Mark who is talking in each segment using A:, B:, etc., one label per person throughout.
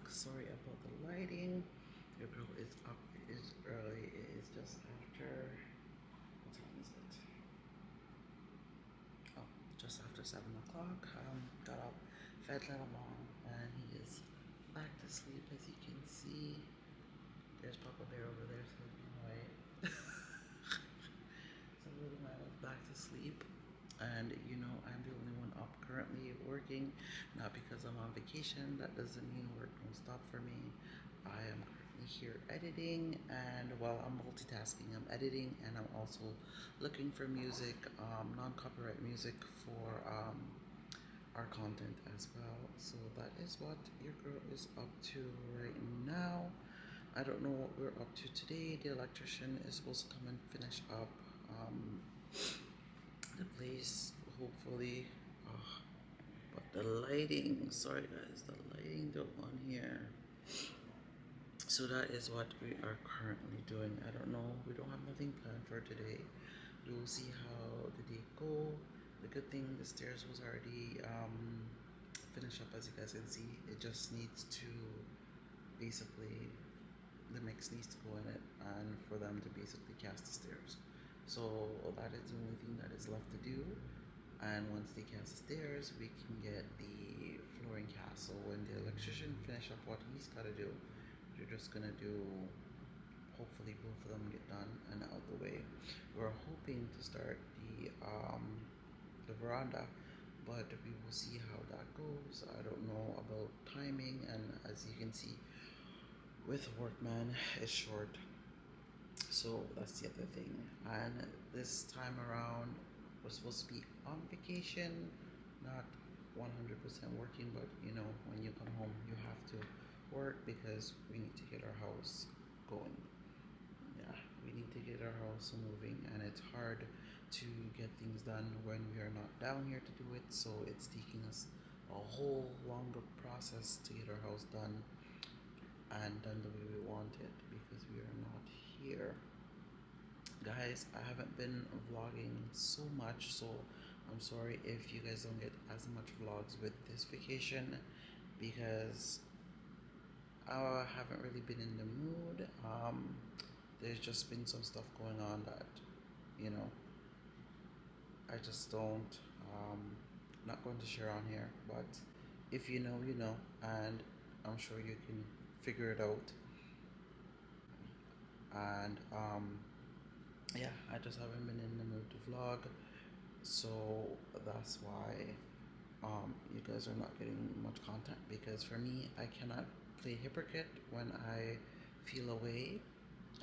A: Sorry about the lighting. Your girl is up. It is early. It is just after. What time is it? Oh, just after 7 o'clock. Got up, fed little mom, and he is back to sleep. As you can see, there's Papa Bear over there sleeping away. So little man is back to sleep. And I'm the only one up currently working, not because I'm on vacation. That doesn't mean work won't stop for me. I am currently here editing, and while I'm multitasking, I'm editing and I'm also looking for music, non-copyright music for our content as well. So that is what your girl is up to right now. I don't know what we're up to today. The electrician is supposed to come and finish up um, the place, hopefully. Oh, but the lighting, sorry guys, the lighting don't on here. So that is what we are currently doing. I don't know, we don't have nothing planned for today. We will see how the day go. The good thing, the stairs was already finished up, as you guys can see. It just needs to basically, the mix needs to go in it and for them to basically cast the stairs. So that is the only thing that is left to do. And once they cast the stairs, we can get the flooring cast. So when the electrician finish up what he's got to do, they're just gonna do, hopefully both of them get done and out the way. We're hoping to start the veranda, but we will see how that goes. I don't know about timing, and as you can see, with workman is short, so that's the other thing. And this time around, we're supposed to be on vacation, not 100% working, but when you come home, you have to work because we need to get our house going. Yeah, we need to get our house moving, and it's hard to get things done when we are not down here to do it, so it's taking us a whole longer process to get our house done and done the way we want it because we are not here. Guys, I haven't been vlogging so much, so I'm sorry if you guys don't get as much vlogs with this vacation because I haven't really been in the mood. There's just been some stuff going on that, you know, I just don't, not going to share on here, but if you know, you know, and I'm sure you can figure it out. And yeah, I just haven't been in the mood to vlog, so that's why you guys are not getting much content because for me, I cannot play hypocrite when I feel away.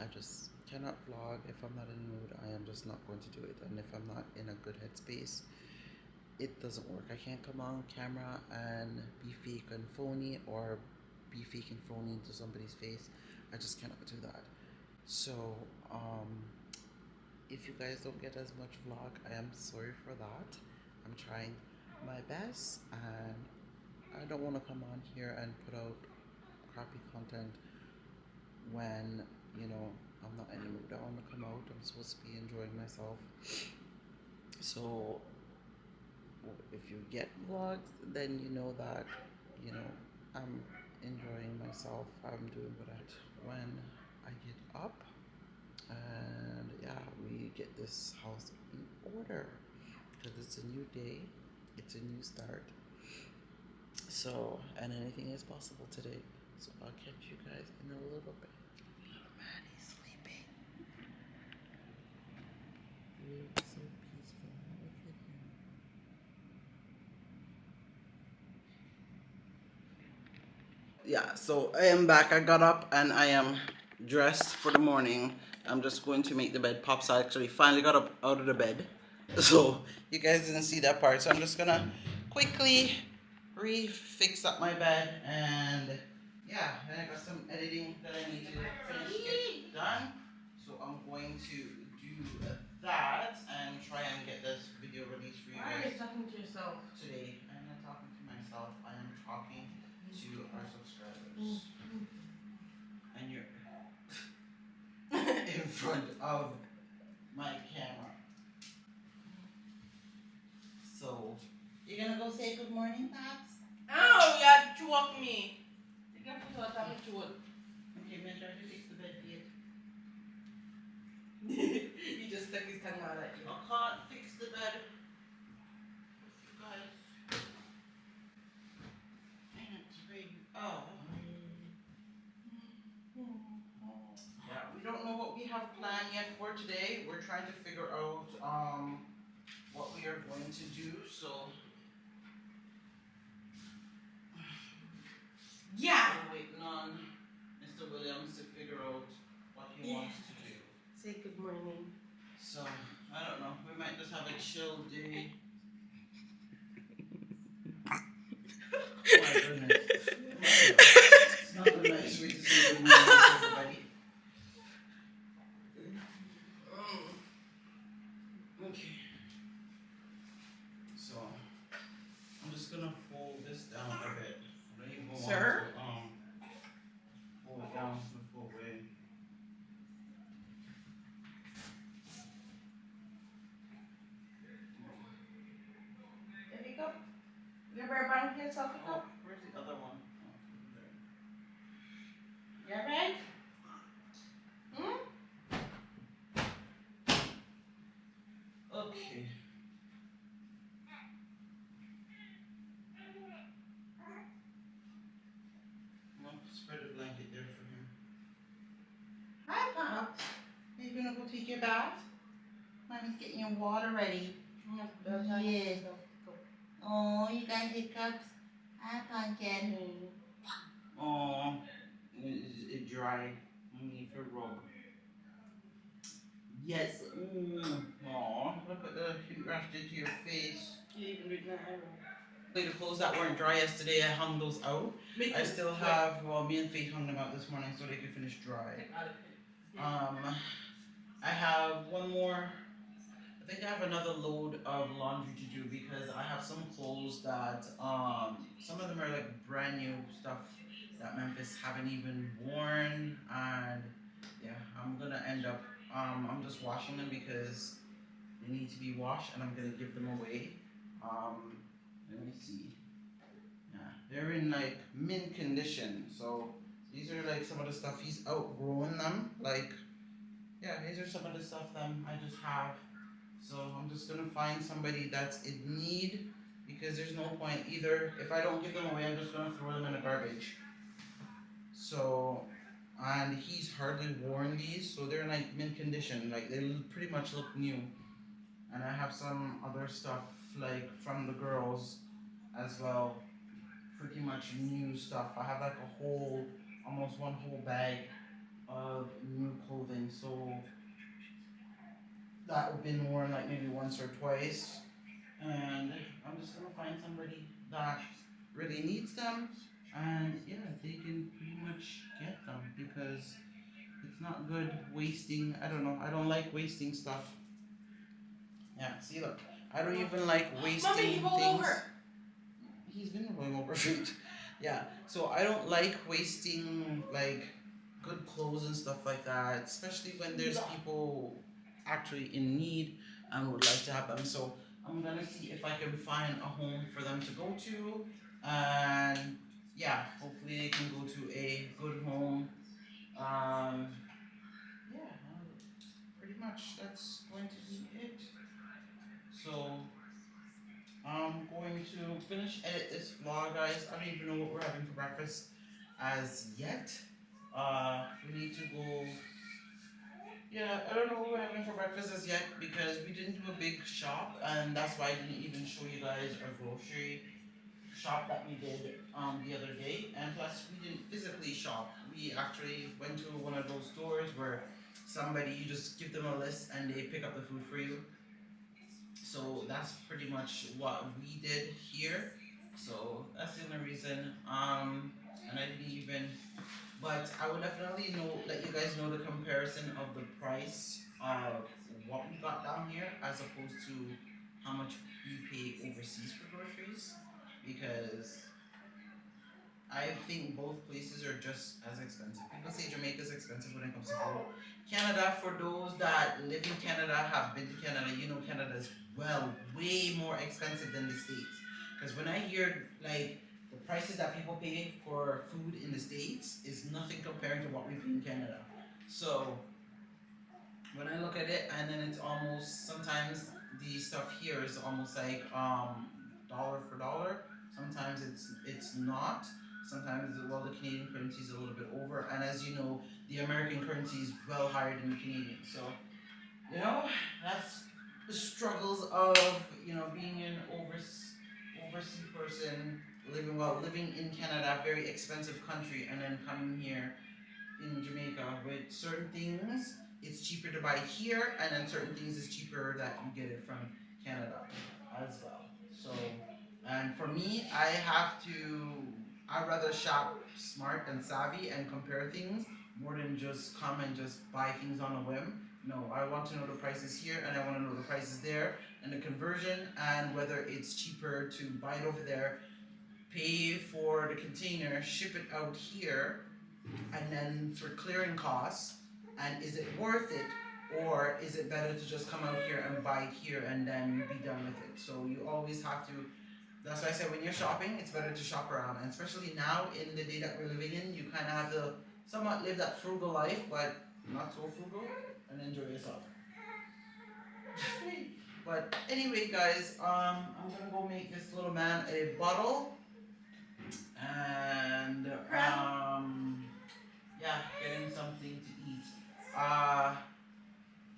A: I just cannot vlog if I'm not in the mood. I am just not going to do it, and if I'm not in a good headspace, it doesn't work. I can't come on camera and be fake and phony or be fake and phony into somebody's face. I just cannot do that. So, um, if you guys don't get as much vlog, I am sorry for that. I'm trying my best, and I don't want to come on here and put out crappy content when I'm not in the mood. I want to come out. I'm supposed to be enjoying myself. So if you get vlogs, then you know that you know I'm enjoying myself. I'm doing what I when I get up, and yeah, we get this house in order because it's a new day, it's a new start. So, and anything is possible today. So I'll catch you guys in a little bit. Little man, he's sleeping. He looks so peaceful. Look at him. Yeah, so I am back. I got up and I am dressed for the morning. I'm just going to make the bed. Pops actually finally got up out of the bed. So you guys didn't see that part. So I'm just gonna quickly refix up my bed, and yeah, then I got some editing that I need to finish get done. So I'm going to do that and try and get this video released for you guys. Why are you talking to yourself? Today, I'm not talking to myself. I am talking to our subscribers. And you're in front of my camera. So, you're gonna go say good morning, Pops?
B: Oh, you had to walk me.
A: Okay, man, try to fix the bed, Kate.
B: He just stuck his tongue out at you.
A: I can't fix the bed. You guys. And it's raining. Oh. Yeah, we don't know what we have planned yet for today. We're trying to figure out what we are going to do. So
B: Yeah.
A: we're waiting on Mr. Williams to figure out what he wants to do.
B: Say good morning.
A: So I don't know. We might just have a chill day. Oh my goodness. It's not a nice way to say good morning to everybody. Okay. So I'm just gonna fold this down a bit. I don't even want
B: Sir?
A: to fold it down the full way.
B: There you go. You ever bang yourself a
A: Oh,
B: cup?
A: where's the other one? Oh, there.
B: You alright?
A: Okay. Well, spread a blanket there for him. Hi, Pop. Are you gonna go take your bath? Mommy's getting your water ready. Yes. Oh, you got hiccups? Hi, Pumpkin. Oh, is it dry? Need for rub. Yes. Aw, look at the heat rash did to your face.
B: You even read my eyebrow.
A: The clothes that weren't dry yesterday, I hung those out. I still have, well, me and Faith hung them out this morning so they could finish dry. I have one more, I think I have another load of laundry to do because I have some clothes that, some of them are like brand new stuff that Memphis haven't even worn, and yeah, I'm gonna end up, I'm just washing them because they need to be washed, and I'm gonna give them away. Let me see. Yeah, they're in like mint condition. So these are like some of the stuff he's outgrown them. Like, yeah, these are some of the stuff that I just have. So I'm just gonna find somebody that's in need because there's no point either. If I don't give them away, I'm just gonna throw them in the garbage. So, and he's hardly worn these, so they're in like mint condition. Like they pretty much look new. And I have some other stuff like from the girls as well, pretty much new stuff. I have like a whole, almost one whole bag of new clothing. So that have been worn like maybe once or twice. And I'm just gonna find somebody that really needs them. And yeah, they can pretty much get them because it's not good wasting. I don't know. I don't like wasting stuff. Yeah, see, look. I don't even like wasting
B: Mommy, roll
A: things.
B: over.
A: He's been rolling over feet. Yeah, so I don't like wasting like good clothes and stuff like that, especially when there's people actually in need and would like to have them. So I'm gonna see if I can find a home for them to go to, and yeah, hopefully they can go to a good home. Yeah, pretty much that's going to be it. So I'm going to finish edit this vlog, guys. I don't even know what we're having for breakfast as yet. We need to go. Yeah, I don't know what we're having for breakfast as yet because we didn't do a big shop, and that's why I didn't even show you guys our grocery shop that we did the other day. And plus, we didn't physically shop. We actually went to one of those stores where somebody, you just give them a list and they pick up the food for you. So that's pretty much what we did here. So that's the only reason. And I didn't even, but I would definitely let you guys know the comparison of the price of what we got down here as opposed to how much we pay overseas for groceries, because I think both places are just as expensive. People say Jamaica is expensive when it comes to food. Canada, for those that live in Canada, have been to Canada, you know Canada is way more expensive than the States. Because when I hear like the prices that people pay for food in the States is nothing comparing to what we pay in Canada. So when I look at it, and then it's almost sometimes the stuff here is almost like dollar for dollar. Sometimes it's not. Sometimes well the Canadian currency is a little bit over, and as you know, the American currency is well higher than the Canadian. So you know that's the struggles of being an overseas person living in Canada, very expensive country, and then coming here in Jamaica with certain things it's cheaper to buy here, and then certain things it's cheaper that you get it from Canada as well. So, and for me, I'd rather shop smart and savvy and compare things more than just come and just buy things on a whim. No, I want to know the prices here and I want to know the prices there and the conversion and whether it's cheaper to buy it over there, pay for the container, ship it out here, and then for clearing costs, and is it worth it, or is it better to just come out here and buy it here and then be done with it? So you always have to, that's why I said when you're shopping it's better to shop around, and especially now in the day that we're living in, you kind of have to somewhat live that frugal life but not so frugal, and enjoy yourself. But anyway guys, I'm gonna go make this little man a bottle, and yeah, get him something to eat.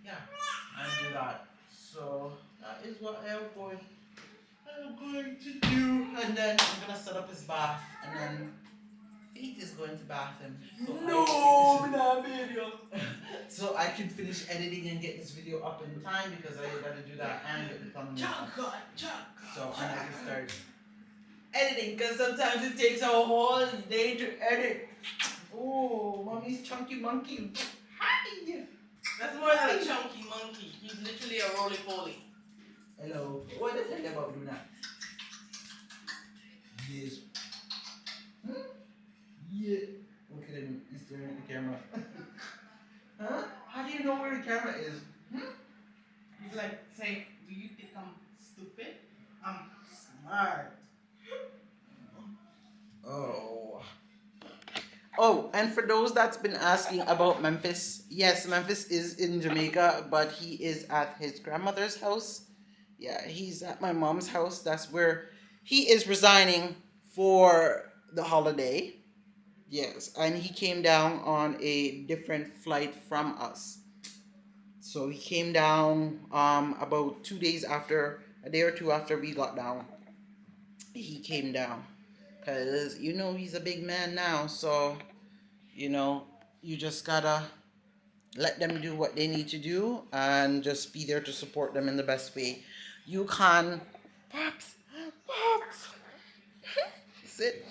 A: Yeah, and do that. So that is what I'm going to do, and then I'm gonna set up his bath, and then Faith is going to bath him. So no, that video. So I can finish editing and get this video up in time because I gotta do that and get the thumbnail up. So and I can start editing because sometimes it takes a whole day to edit. Oh, mommy's chunky monkey. Hi.
B: That's more than a chunky monkey. He's literally a roly-poly.
A: Hello. What did I say about doing that? Yes. Hmm? Yeah. Look at him. He's staring at the camera. Huh? How do you know where the camera is? Hmm?
B: He's like, say, do you think I'm stupid? I'm smart.
A: Oh. Oh, and for those that's been asking about Memphis, yes, Memphis is in Jamaica, but he is at his grandmother's house. Yeah, he's at my mom's house. That's where he is resigning for the holiday. Yes, and he came down on a different flight from us. So he came down about 2 days after, a day or two after we got down. He came down because he's a big man now, so you know you just gotta let them do what they need to do and just be there to support them in the best way you can. Pops, sit.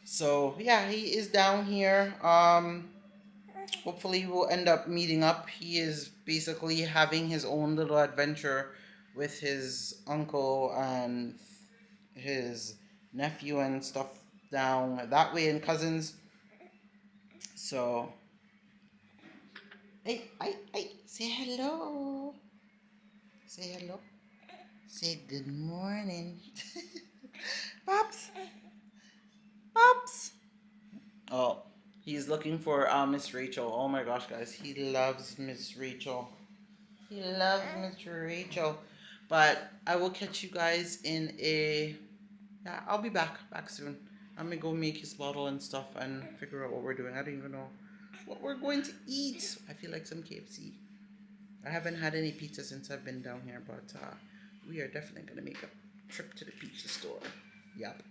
A: So yeah, he is down here. Hopefully we'll end up meeting up. He is basically having his own little adventure with his uncle and his nephew and stuff down that way, and cousins. So hey, say hello. Say hello. Say good morning. Pops. Pops. Oh, he's looking for Miss Rachel. Oh my gosh, guys. He loves Miss Rachel. He loves Miss Rachel. But I will catch you guys in a... Yeah, I'll be back soon. I'm going to go make his bottle and stuff and figure out what we're doing. I don't even know what we're going to eat. I feel like some KFC. I haven't had any pizza since I've been down here, but we are definitely going to make a trip to the pizza store. Yep,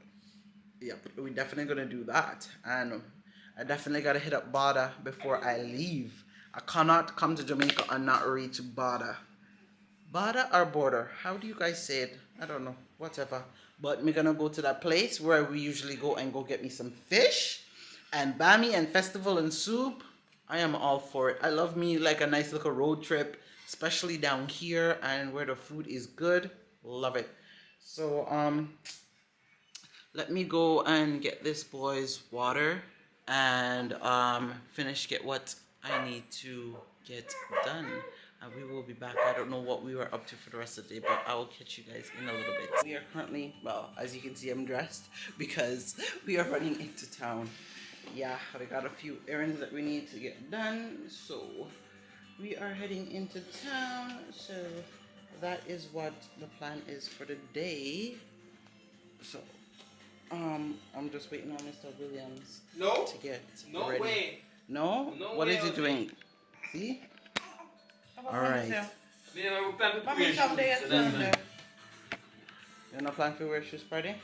A: we're definitely going to do that. And I definitely got to hit up Bada before I leave. I cannot come to Jamaica and not reach Bada. Bada or border? How do you guys say it? I don't know. Whatever. But we're going to go to that place where we usually go and go get me some fish and bami and festival and soup. I am all for it. I love me like a nice little road trip, especially down here and where the food is good. Love it. So let me go and get this boy's water and get what I need to get done. and we will be back. I don't know what we were up to for the rest of the day, but I will catch you guys in a little bit. We are currently, well, as you can see, I'm dressed because we are running into town. Yeah, we got a few errands that we need to get done, so we are heading into town. So that is what the plan is for the day. So I'm just waiting on Mr. Williams to get ready.
C: Way.
A: No?
C: No
A: What
C: way
A: is he
C: I'll
A: doing? See? Alright. You're not planning to wear shoes, party?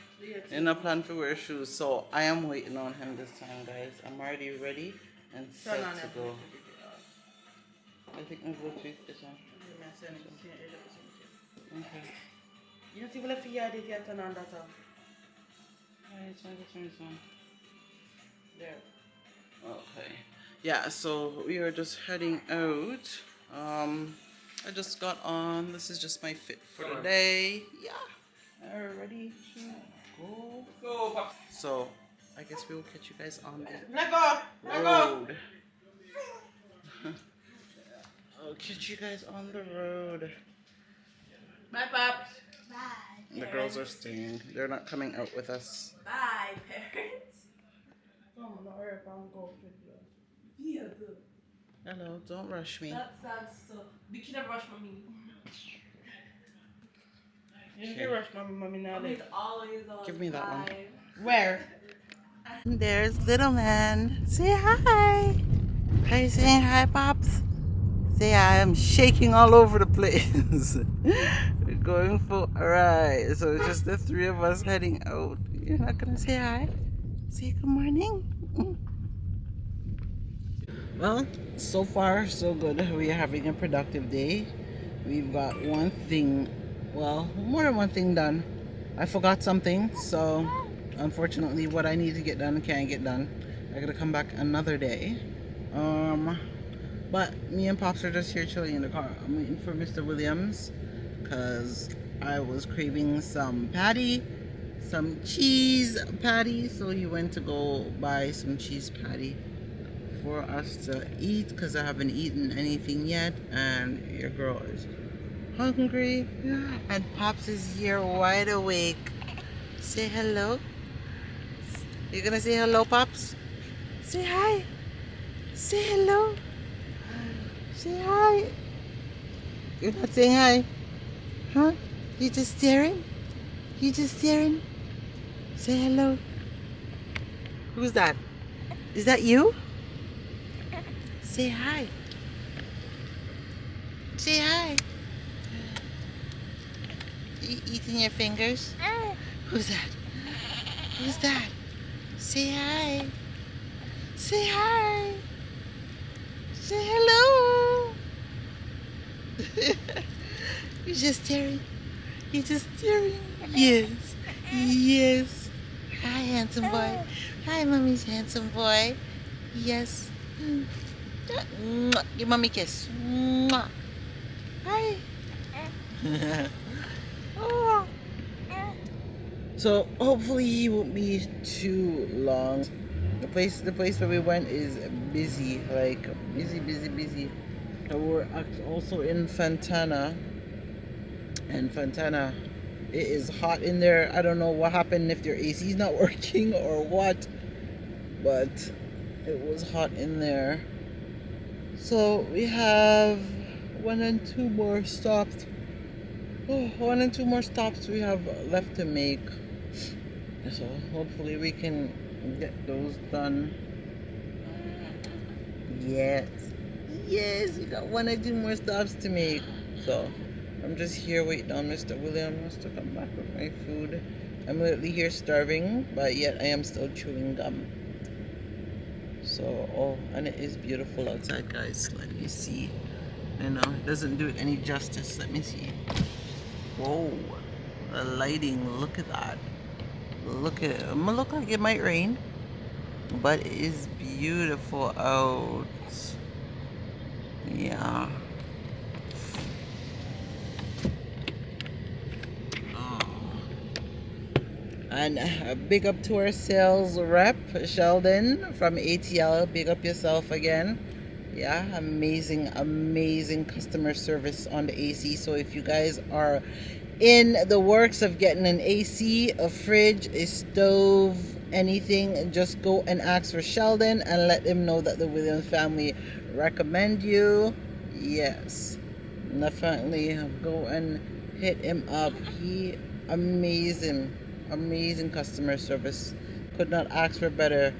A: You're not planning to wear shoes, so I am waiting on him this time, guys. I'm already ready and set to go. I think my Bluetooth is on. Okay.
B: You don't even if you had it yet, turn on that off.
A: It's on.
B: There.
A: Okay. Yeah, so we are just heading out. I just got on. This is just my fit for the day. Yeah. We're ready to go. So I guess we will catch you guys on the road. I'll catch you guys on the road.
B: Bye, Pops.
D: Bye.
A: The girls are staying. They're not coming out with us.
D: Bye, parents.
B: Come on, hurry up and go.
D: Yeah, good.
A: Hello, don't rush me.
D: That sounds so. We can never rush mommy.
B: You can rush mommy now.
D: Mommy's always on.
A: Give me that one.
B: Where?
A: There's little man. Say hi. Are you saying hi, Pops? Say I am shaking all over the place. We're going for a ride. So it's just the three of us heading out. You're not gonna say hi? Say good morning. Well, so far so good. We are having a productive day. We've got one thing, well, more than one thing done. I forgot something, so unfortunately what I need to get done can't get done. I gotta come back another day. But me and Pops are just here chilling in the car. I'm waiting for Mr. Williams because I was craving some patty, some cheese patty. So he went to go buy some cheese patty for us to eat because I haven't eaten anything yet. And your girl is hungry. And Pops is here wide awake. Say hello. You're gonna say hello, Pops? Say hi. Say hello. Say hi. You're not saying hi? Huh? You just staring? You just staring? Say hello. Who's that? Is that you? Say hi. Say hi. You eating your fingers? Who's that? Who's that? Say hi. Say hi. Say hello. You're just staring. You're just staring. Yes. Yes. Hi, handsome boy. Hi, mommy's handsome boy. Yes. Give mommy a kiss. Hi. Oh. So hopefully he won't be too long. The place where we went is busy, like busy. We're also in Fontana, and Fontana, it is hot in there. I don't know what happened, if their AC is not working or what, but it was hot in there. So we have 1 and 2 more stops. Oh, 1 and 2 more stops we have left to make. So hopefully we can get those done. Yes, we got 1 or 2 more stops to make. So I'm just here waiting on Mr. Williams to come back with my food. I'm literally here starving, but yet I am still chewing gum. So, oh, and it is beautiful outside, guys. Let me see. You know, it doesn't do it any justice. Let me see. Whoa, the lighting, look at that. Look at it. It might look like it might rain, but it is beautiful out. Yeah. Oh. And big up to our sales rep, Sheldon from ATL. Big up yourself again. Yeah, amazing customer service on the AC. So if you guys are in the works of getting an AC, a fridge, a stove, anything, just go and ask for Sheldon and let him know that the Williams family recommend you. Yes, definitely go and hit him up. He amazing customer service. Could not ask for better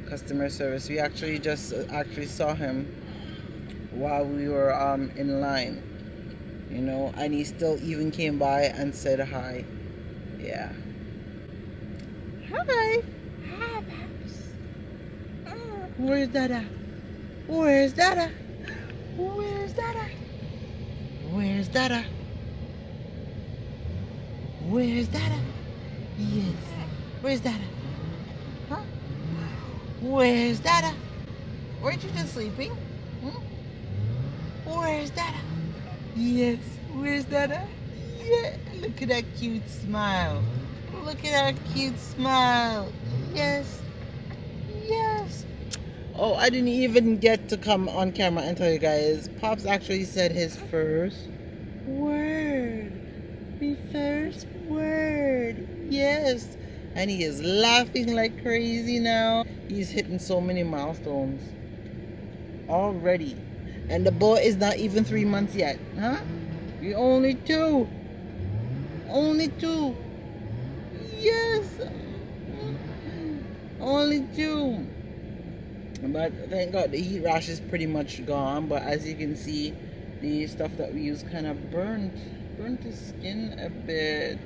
A: customer service. We actually just actually saw him while we were in line, and he still even came by and said hi. Yeah. Hi. Hi, Paps. Where's Dada? Where's Dada? Where's Dada? Where's Dada? Where's Dada? Yes. Where's Dada? Huh? Where's Dada? Weren't you just sleeping? Hmm? Where's Dada? Yes. Where's Dada? Yeah. Look at that cute smile. Look at that cute smile. Yes. Yes. Oh, I didn't even get to come on camera and tell you guys. Pops actually said his first word. The first word. Yes. And he is laughing like crazy now. He's hitting so many milestones already. And the boy is not even 3 months yet. Huh? We only two. Only two. Yes. Only two. But thank God the heat rash is pretty much gone. But as you can see, the stuff that we use kind of burnt his skin a bit.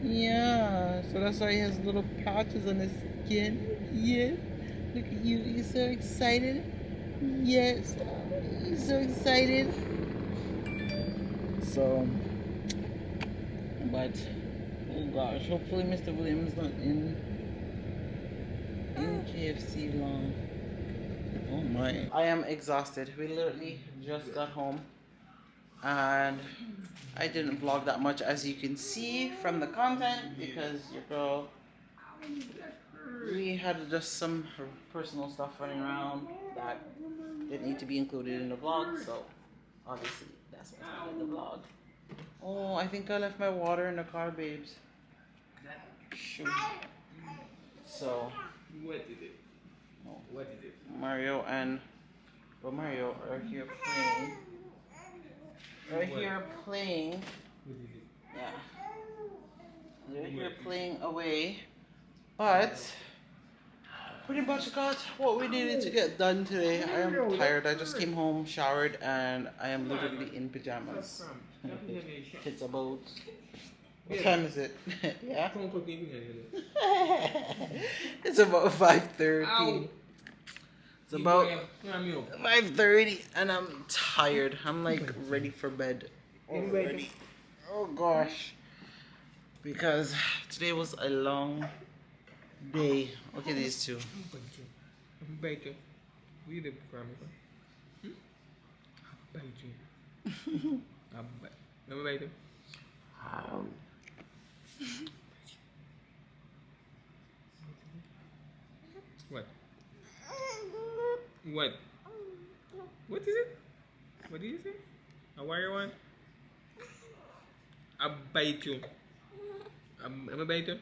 A: Yeah, so that's why he has little patches on his skin. Yes. Look at you. You're so excited. Yes. You're so excited. So, but oh gosh, hopefully Mr. Williams not in KFC long. Oh my. I am exhausted. We literally just got home and I didn't vlog that much, as you can see from the content, because your girl, we had just some personal stuff running around that didn't need to be included in the vlog, so obviously that's what's not in the vlog. Oh, I think I left my water in the car, babes. Shoot. So Mario and Mario are here playing. They're here playing. Yeah. They're here playing away. But pretty much got what we needed to get done today. I am tired. I just came home, showered, and I am literally in pajamas. It's about... What time is it? Yeah? It's about 5:30. It's about 5:30 and I'm tired. I'm like ready for bed already. Oh gosh. Because today was a long day. Look at these two.
C: What? What? What is it? What did you say? A wire one? I'll bite you. I'm gonna bite you.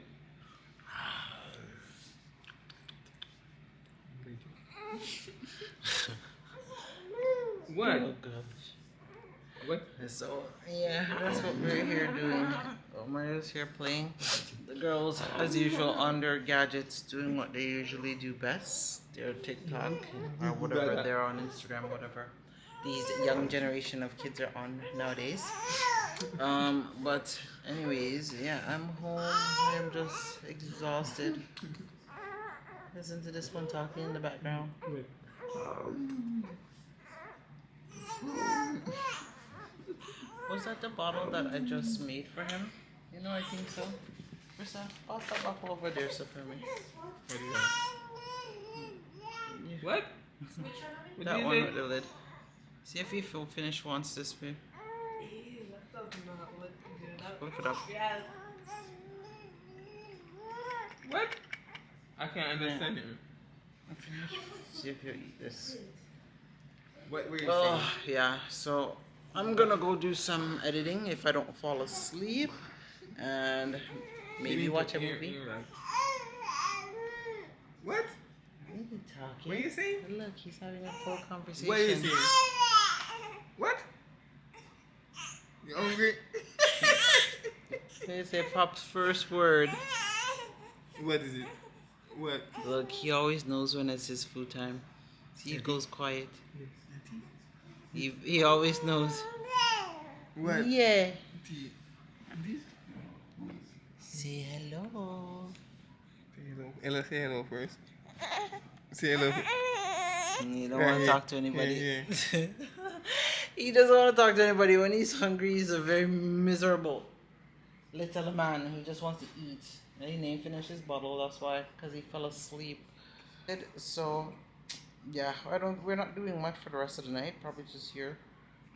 C: What?
A: Oh gosh.
C: What?
A: So yeah, that's what we're here doing. Mario's here playing. The girls, as usual, on their gadgets, doing what they usually do best. Their TikTok or whatever, they're on Instagram, whatever these young generation of kids are on nowadays. But anyways, yeah, I'm home. I'm just exhausted. Listen to this one talking in the background. Was that the bottle that I just made for him? You know, I think so. Krista, pass that bottle over there so for me.
C: What is that?
A: Yeah.
C: What?
A: That one with the lid. See if he finish once this way. Flip it up.
C: What? I can't understand it.
A: Finish. See if you eat this.
C: What were you
A: Oh,
C: saying?
A: yeah. So I'm gonna go do some editing if I don't fall asleep, and maybe watch a movie.
C: What?
A: What are you talking?
C: What are you saying?
A: Look, he's having a full conversation.
C: What are you saying? What? You hungry?
A: They say Pop's first word.
C: What is it? What?
A: Look, he always knows when it's his food time. See, he goes quiet. He always knows.
C: What?
A: Yeah.
C: This?
A: Say hello.
C: Say hello. Ella, say hello first. Say hello.
A: You don't want to talk to anybody.
C: Yeah.
A: He doesn't want to talk to anybody. When he's hungry, he's a very miserable little man. He just wants to eat. And he didn't finish his bottle. That's why, because he fell asleep. So, yeah, we're not doing much for the rest of the night. Probably just here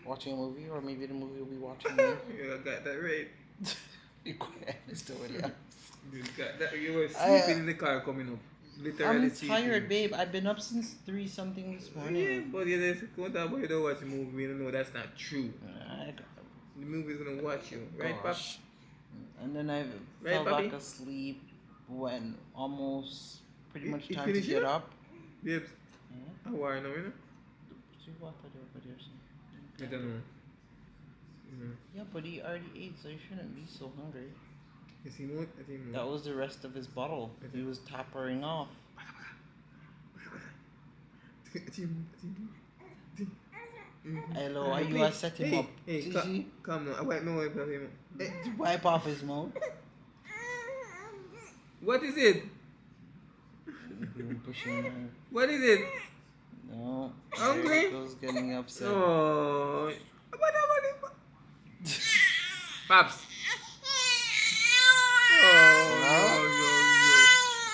A: watching a movie, or maybe the movie will be watching me.
C: You got that right.
A: Be quiet, Mr. Williams.
C: You got that. You were sleeping in the car coming up. Literally
A: I'm
C: sleeping.
A: tired, babe. I've been up since 3 something this morning.
C: Yeah, but you just go down, but you don't watch the movie. You know that's not true. The movie's gonna watch you, right, Pop?
A: And then I fell back asleep when almost pretty much time to get up.
C: Babes, I want to know, you know?
A: See what I do over there,
C: I don't know.
A: Yeah, but he already ate, so he shouldn't be so hungry.
C: Is he more? I think more.
A: That was the rest of his bottle. He was tapering off. Hello, are you set him up?
C: Hey, come now. I wipe my wipe off him.
A: Wipe off his mouth.
C: What is it? What is it?
A: No.
C: Hungry?
A: Goes getting upset.
C: Oh. Pops. Oh,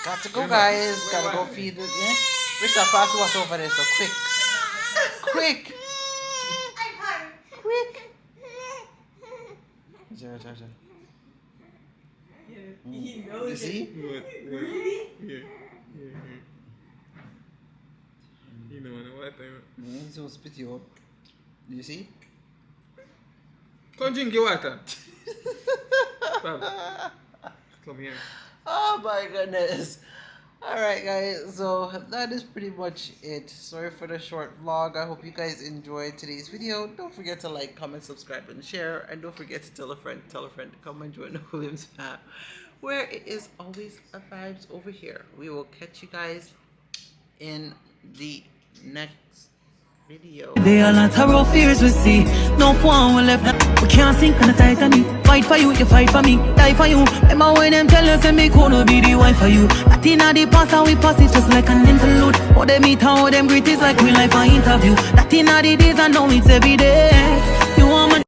A: Got to go, guys. Gotta go feed it. Yeah? Mr. Pass water over there, so quick. Quick. Quick.
D: Yeah, he knows
A: You see?
C: Yeah. You know, what time?
A: He's so spit you up. You see?
C: Come drink your water. Pops. Come here.
A: Oh my goodness. Alright guys, so that is pretty much it. Sorry for the short vlog. I hope you guys enjoyed today's video. Don't forget to like, comment, subscribe, and share. And don't forget to tell a friend to come and join the Williams fam, where it is always a vibes over here. We will catch you guys in the next video.
E: They are not our fears we see. No one will left. We can't sink on the Titanic. Fight for you, you fight for me. Die for you. Remember when them tell us that me could be the wife for you. That in the past how we pass it just like an interlude. How they meet, how them greet is like real life an interview. That in the days and now it's every day.